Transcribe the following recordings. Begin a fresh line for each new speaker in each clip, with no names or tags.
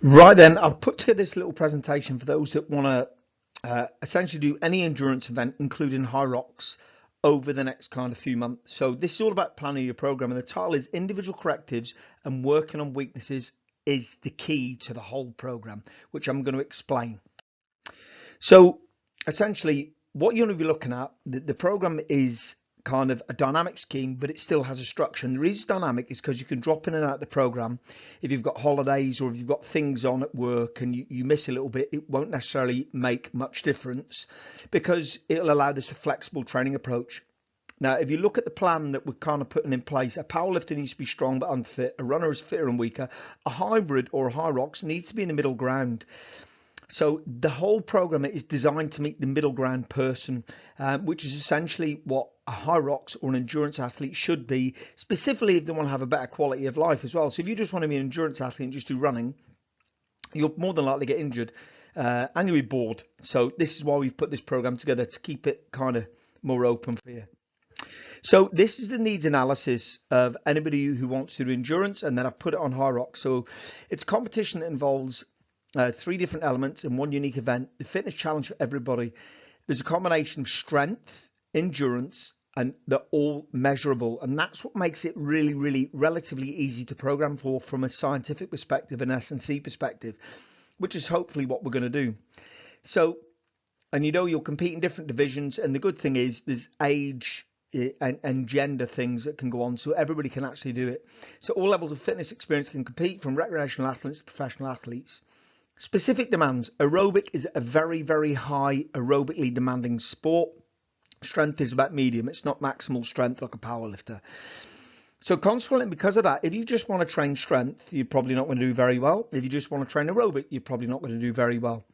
Right then, I've put together this little presentation for those that want to essentially do any endurance event, including high rocks, over the next kind of few months. So this is all about planning your program, and the title is Individual Correctives and Working on Weaknesses is the key to the whole program, which I'm going to explain. So essentially, what you're going to be looking at, the program is kind of a dynamic scheme, but it still has a structure. And the reason it's dynamic is because you can drop in and out the program. If you've got holidays or if you've got things on at work and you miss a little bit, it won't necessarily make much difference because it'll allow this a flexible training approach. Now, if you look at the plan that we're kind of putting in place, a powerlifter needs to be strong but unfit, a runner is fitter and weaker, a hybrid or a high rocks needs to be in the middle ground. So the whole program is designed to meet the middle ground person, which is essentially what a high rocks or an endurance athlete should be, specifically if they want to have a better quality of life as well. So if you just want to be an endurance athlete and just do running, you'll more than likely get injured and you'll be bored. So this is why we've put this program together, to keep it kind of more open for you. So this is the needs analysis of anybody who wants to do endurance, and then I've put it on high rocks. So it's a competition that involves three different elements in one unique event. The fitness challenge for everybody. There's a combination of strength, endurance, and they're all measurable. And that's what makes it really relatively easy to program for from a scientific perspective, an S&C perspective, which is hopefully what we're going to do. So, and you'll compete in different divisions. And the good thing is there's age and gender things that can go on, so everybody can actually do it. So all levels of fitness experience can compete, from recreational athletes to professional athletes. Specific demands. Aerobic is a very high aerobically demanding sport. Strength is about medium. It's not maximal strength like a powerlifter. So consequently, because of that, if you just want to train strength, you're probably not going to do very well. If you just want to train aerobic, you're probably not going to do very well.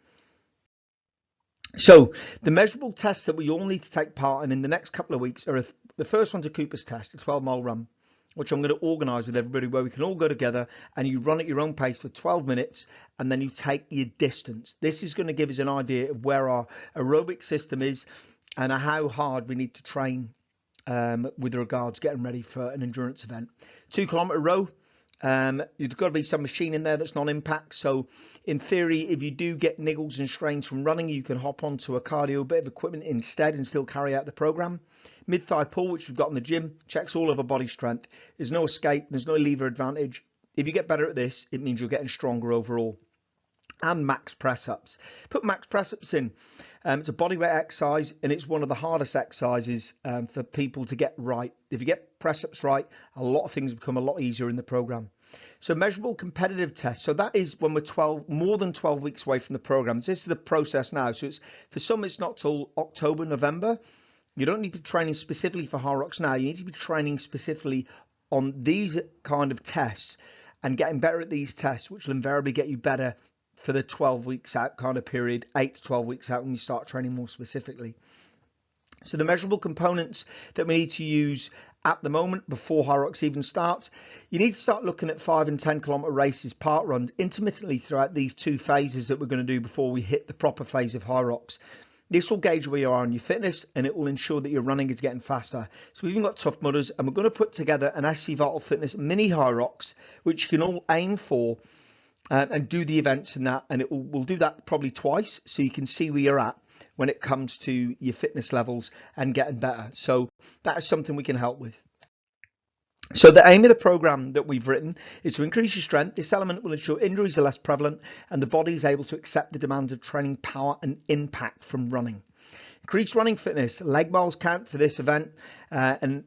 So the measurable tests that we all need to take part in the next couple of weeks are the first one's a Cooper's test, a 12-mile run, which I'm going to organise with everybody, where we can all go together and you run at your own pace for 12 minutes and then you take your distance. This is going to give us an idea of where our aerobic system is and how hard we need to train with regards getting ready for an endurance event. 2-kilometre row. You've got to be some machine in there that's non-impact. So in theory, if you do get niggles and strains from running, you can hop onto a cardio bit of equipment instead and still carry out the program. Mid-thigh pull, which we've got in the gym, checks all of our body strength. There's no escape, there's no lever advantage. If you get better at this, it means you're getting stronger overall. And max press-ups. Put max press-ups in. It's a bodyweight exercise, and it's one of the hardest exercises for people to get right. If you get press-ups right, a lot of things become a lot easier in the program. So measurable competitive tests. So that is when we're more than 12 weeks away from the program. This is the process now. So it's, for some, it's not till October, November. You don't need to be training specifically for high rocks now. You need to be training specifically on these kind of tests and getting better at these tests, which will invariably get you better for the 12 weeks out kind of period, 8 to 12 weeks out when you start training more specifically. So the measurable components that we need to use at the moment before high rocks even starts, you need to start looking at 5 and 10 kilometre races, park runs intermittently throughout these two phases that we're going to do before we hit the proper phase of high rocks. This will gauge where you are on your fitness, and it will ensure that your running is getting faster. So we've even got Tough Mudders, and we're going to put together an SC Vital Fitness mini high rocks, which you can all aim for and do the events and that, and we'll do that probably twice, so you can see where you're at when it comes to your fitness levels and getting better. So that is something we can help with. So the aim of the program that we've written is to increase your strength. This element will ensure injuries are less prevalent and the body is able to accept the demands of training power and impact from running. Increase running fitness. Leg miles count for this event, and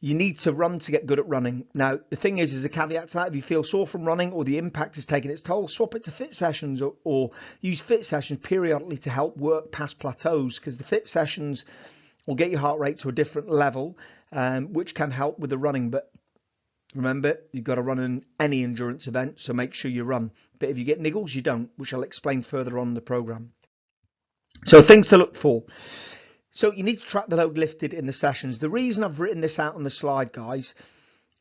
you need to run to get good at running. Now, the thing is, as a caveat to that, if you feel sore from running or the impact has taken its toll, swap it to fit sessions or use fit sessions periodically to help work past plateaus, because the fit sessions will get your heart rate to a different level, which can help with the running. But remember, you've got to run in any endurance event, so make sure you run. But if you get niggles, you don't, which I'll explain further on in the program. So things to look for. So you need to track the load lifted in the sessions. The reason I've written this out on the slide, guys,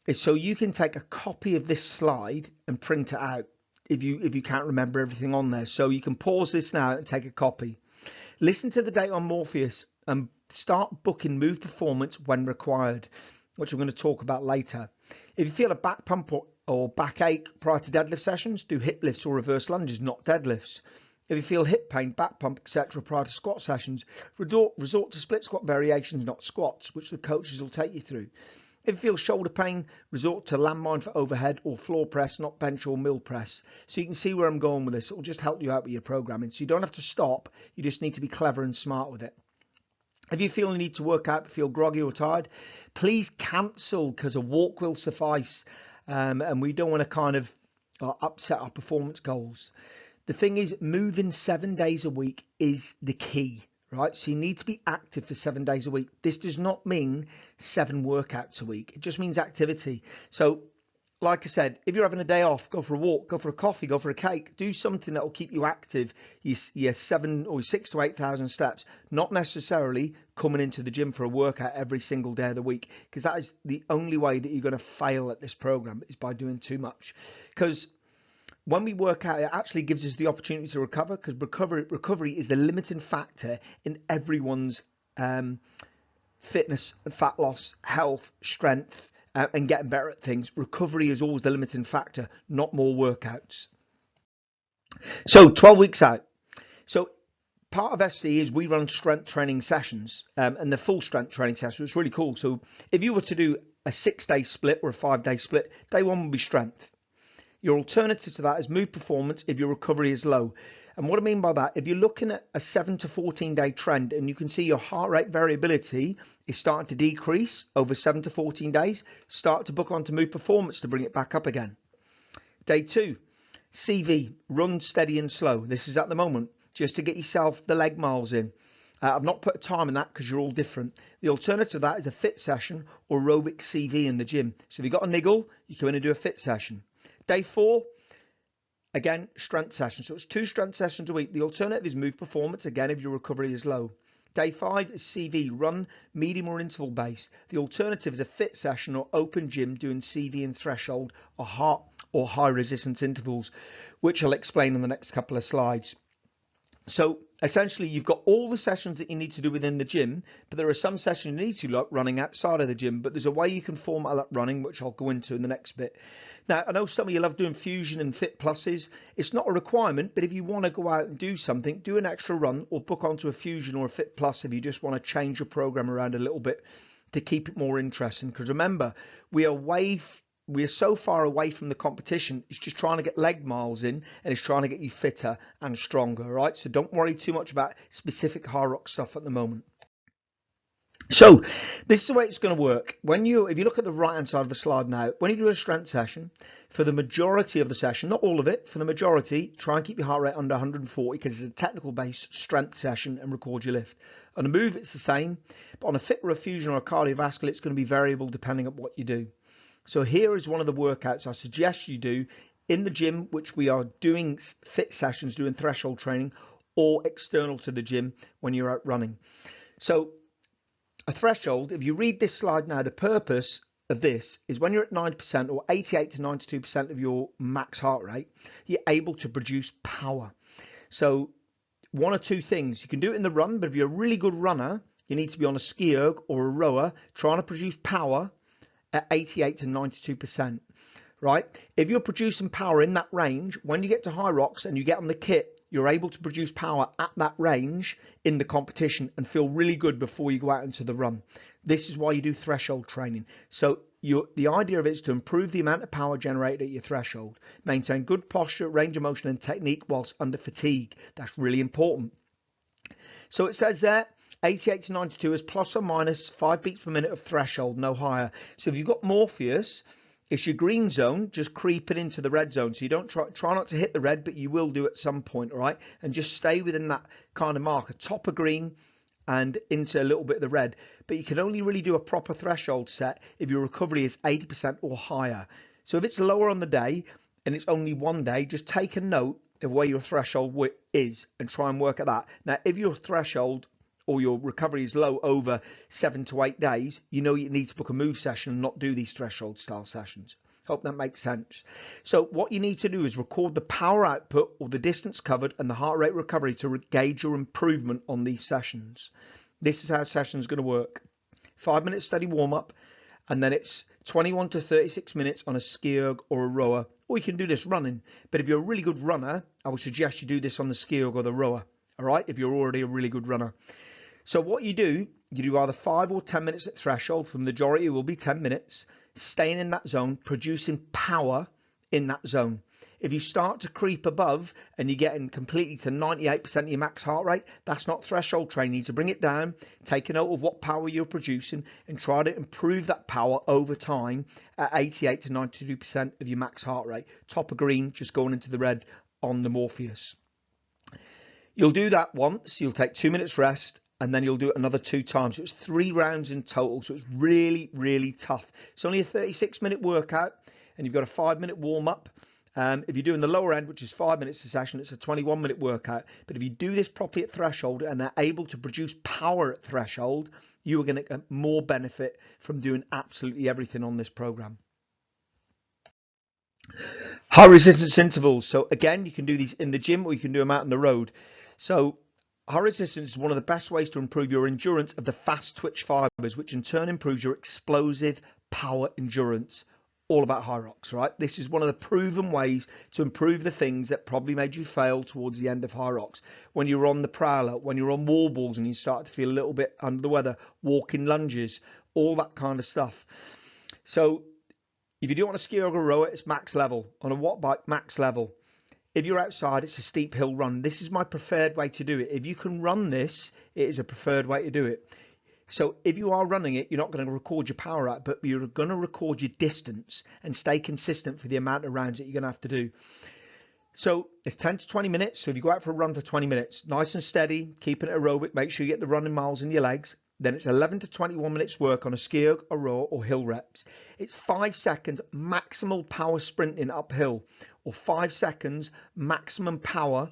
is so you can take a copy of this slide and print it out if you can't remember everything on there. So you can pause this now and take a copy. Listen to the data on Morpheus and start booking move performance when required, which I'm going to talk about later. If you feel a back pump or backache prior to deadlift sessions, do hip lifts or reverse lunges, not deadlifts. If you feel hip pain, back pump, etc. prior to squat sessions, resort to split squat variations, not squats, which the coaches will take you through. If you feel shoulder pain, resort to landmine for overhead or floor press, not bench or mill press. So you can see where I'm going with this. It will just help you out with your programming. So you don't have to stop. You just need to be clever and smart with it. If you feel you need to work out, feel groggy or tired, please cancel, because a walk will suffice. And we don't want to kind of upset our performance goals. The thing is, moving 7 days a week is the key, right? So you need to be active for 7 days a week. This does not mean 7 workouts a week. It just means activity. So like I said, if you're having a day off, go for a walk, go for a coffee, go for a cake, do something that will keep you active. Your 7 or 6 to 8,000 steps, not necessarily coming into the gym for a workout every single day of the week, because that is the only way that you're going to fail at this program, is by doing too much. Because when we work out, it actually gives us the opportunity to recover, because recovery is the limiting factor in everyone's fitness, fat loss, health, strength, and getting better at things. Recovery is always the limiting factor, not more workouts. So 12 weeks out. So part of SC is we run strength training sessions, and the full strength training session is really cool. So if you were to do a 6-day split or a 5-day split, day 1 will be strength. Your alternative to that is move performance if your recovery is low. And what I mean by that, if you're looking at a 7 to 14 day trend and you can see your heart rate variability is starting to decrease over 7 to 14 days, start to book onto move performance to bring it back up again. Day 2, CV, run steady and slow. This is at the moment, just to get yourself the leg miles in. I've not put a time in that because you're all different. The alternative to that is a fit session or aerobic CV in the gym. So if you've got a niggle, you can only do a fit session. Day 4, again, strength session. So it's 2 strength sessions a week. The alternative is move performance, again, if your recovery is low. Day 5 is CV, run, medium or interval based. The alternative is a fit session or open gym doing CV and threshold or high resistance intervals, which I'll explain in the next couple of slides. So essentially, you've got all the sessions that you need to do within the gym, but there are some sessions you need to do, like running outside of the gym, but there's a way you can format that running, which I'll go into in the next bit. Now, I know some of you love doing Fusion and Fit Pluses. It's not a requirement, but if you want to go out and do something, do an extra run or book onto a Fusion or a Fit Plus if you just want to change your program around a little bit to keep it more interesting. Because remember, we are so far away from the competition. It's just trying to get leg miles in, and it's trying to get you fitter and stronger, right? So don't worry too much about specific high rock stuff at the moment. So this is the way it's going to work. If you look at the right hand side of the slide now, when you do a strength session, for the majority of the session, not all of it, for the majority, try and keep your heart rate under 140 because it's a technical based strength session, and record your lift. On a move, it's the same, but on a fit or a fusion or a cardiovascular, it's going to be variable depending on what you do. So here is one of the workouts I suggest you do in the gym, which we are doing fit sessions, doing threshold training, or external to the gym when you're out running. So a threshold, if you read this slide now, the purpose of this is when you're at 9% or 88 to 92% of your max heart rate, you're able to produce power. So one or two things, you can do it in the run, but if you're a really good runner, you need to be on a ski erg or a rower trying to produce power at 88 to 92%, right? If you're producing power in that range, when you get to high rocks and you get on the kit, you're able to produce power at that range in the competition and feel really good before you go out into the run. This is why you do threshold training. So the idea of it is to improve the amount of power generated at your threshold, maintain good posture, range of motion and technique whilst under fatigue. That's really important. So it says there, 88 to 92 is plus or minus 5 beats per minute of threshold, no higher. So if you've got Morpheus, it's your green zone, just creep it into the red zone. So you don't try not to hit the red, but you will do at some point, all right? And just stay within that kind of marker, top of green and into a little bit of the red. But you can only really do a proper threshold set if your recovery is 80% or higher. So if it's lower on the day and it's only one day, just take a note of where your threshold is and try and work at that. Now, if your threshold or your recovery is low over 7 to 8 days, you know you need to book a move session and not do these threshold style sessions. Hope that makes sense. So what you need to do is record the power output or the distance covered and the heart rate recovery to gauge your improvement on these sessions. This is how sessions going to work. 5 minutes steady warm up, and then it's 21 to 36 minutes on a ski erg or a rower, or you can do this running. But if you're a really good runner, I would suggest you do this on the ski erg or the rower. All right, if you're already a really good runner. So what you do either 5 or 10 minutes at threshold. For the majority, it will be 10 minutes, staying in that zone, producing power in that zone. If you start to creep above and you're getting completely to 98% of your max heart rate, that's not threshold training. You need to bring it down, take a note of what power you're producing, and try to improve that power over time at 88 to 92% of your max heart rate. Top of green, just going into the red on the Morpheus. You'll do that once, you'll take 2 minutes rest, and then you'll do it another 2 times. So it's 3 rounds in total, so it's really, really tough. It's only a 36-minute workout, and you've got a 5-minute warm-up. If you're doing the lower end, which is 5 minutes a session, it's a 21-minute workout. But if you do this properly at threshold and are able to produce power at threshold, you are going to get more benefit from doing absolutely everything on this program. High resistance intervals. So again, you can do these in the gym or you can do them out on the road. So high resistance is one of the best ways to improve your endurance of the fast twitch fibers, which in turn improves your explosive power endurance. All about high rocks, right? This is one of the proven ways to improve the things that probably made you fail towards the end of high rocks. When you're on the prowler, when you're on wall balls and you start to feel a little bit under the weather, walking lunges, all that kind of stuff. So if you do it on a ski or a rower, it's max level. On a watt bike, max level. If you're outside, it's a steep hill run. This is my preferred way to do it. If you can run this, it is a preferred way to do it. So if you are running it, you're not going to record your power out, but you're going to record your distance and stay consistent for the amount of rounds that you're going to have to do. So it's 10 to 20 minutes. So if you go out for a run for 20 minutes, nice and steady, keeping it aerobic, make sure you get the running miles in your legs. Then it's 11 to 21 minutes work on a ski erg, a row, or hill reps. It's 5 seconds maximal power sprinting uphill, or 5 seconds maximum power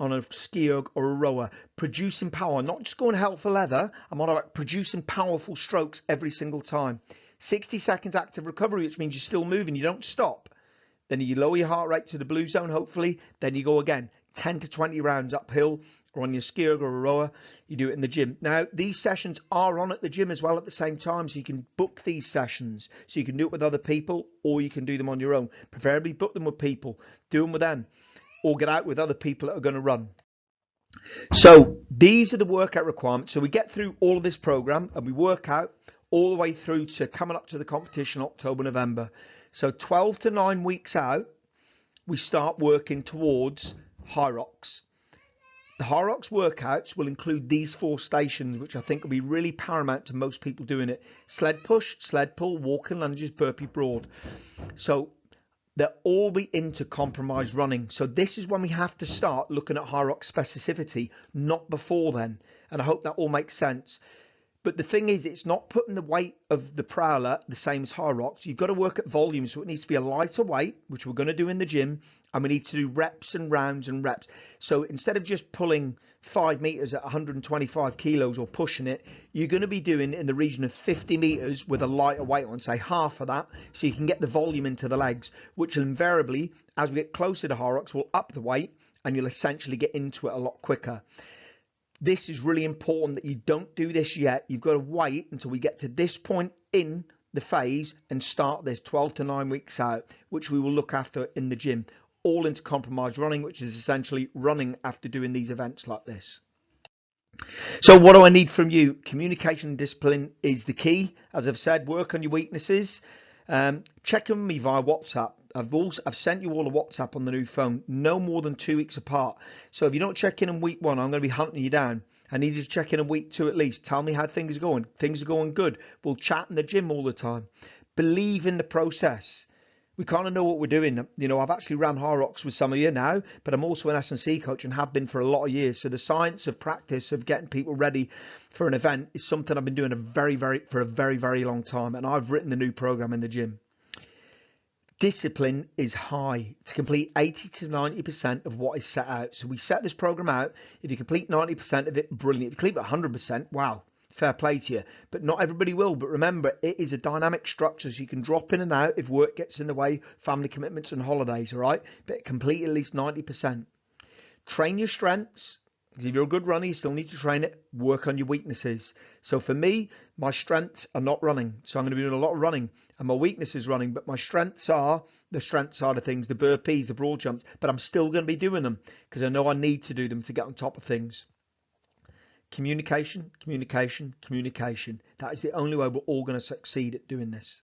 on a ski erg or a rower, producing power, not just going hell for leather. I'm on about producing powerful strokes every single time. 60 seconds active recovery, which means you're still moving, you don't stop. Then you lower your heart rate to the blue zone, hopefully. Then you go again, 10 to 20 rounds uphill, or on your ski erg or a rower. You do it in the gym. Now, these sessions are on at the gym as well at the same time, so you can book these sessions. So you can do it with other people, or you can do them on your own. Preferably book them with people, do them with them, or get out with other people that are going to run. So these are the workout requirements. So we get through all of this program and we work out all the way through to coming up to the competition October, November. So 12 to 9 weeks out, we start working towards high rocks. The high rocks workouts will include these 4 stations, which I think will be really paramount to most people doing it. Sled push, sled pull, walking lunges, burpee broad. So they'll all be into compromised running. So this is when we have to start looking at high rock specificity, not before then. And I hope that all makes sense. But the thing is, it's not putting the weight of the prowler the same as high rocks. You've got to work at volume. So it needs to be a lighter weight, which we're going to do in the gym. And we need to do reps and rounds and reps. So instead of just pulling 5 meters at 125 kilos or pushing it, you're going to be doing in the region of 50 meters with a lighter weight on, say half of that, so you can get the volume into the legs, which will invariably, as we get closer to high rocks, will up the weight and you'll essentially get into it a lot quicker. This is really important that you don't do this yet. You've got to wait until we get to this point in the phase and start this 12 to 9 weeks out, which we will look after in the gym. All into compromised running, which is essentially running after doing these events like this. So what do I need from you? Communication and discipline is the key. As I've said, work on your weaknesses. Check in with me via WhatsApp. I've sent you all a WhatsApp on the new phone, no more than 2 weeks apart. So if you don't check in week 1, I'm going to be hunting you down. I need you to check in week 2 at least. Tell me how things are going. Things are going good. We'll chat in the gym all the time. Believe in the process. We kind of know what we're doing. You know, I've actually ran high rocks with some of you now, but I'm also an S&C coach and have been for a lot of years. So the science of practice of getting people ready for an event is something I've been doing for a very long time. And I've written the new program in the gym. Discipline is high. To complete 80 to 90% of what is set out. So we set this program out. If you complete 90% of it, brilliant. If you complete 100%, wow. Fair play to you, but not everybody will. But remember, it is a dynamic structure, so you can drop in and out if work gets in the way, family commitments and holidays, all right? But complete at least 90%. Train your strengths, because if you're a good runner, you still need to train it. Work on your weaknesses. So for me, My strengths are not running, so I'm going to be doing a lot of running, and my weakness is running, but my strengths are the strength side of things, the burpees, the broad jumps, but I'm still going to be doing them because I know I need to do them to get on top of things. Communication, communication, communication. That is the only way we're all going to succeed at doing this.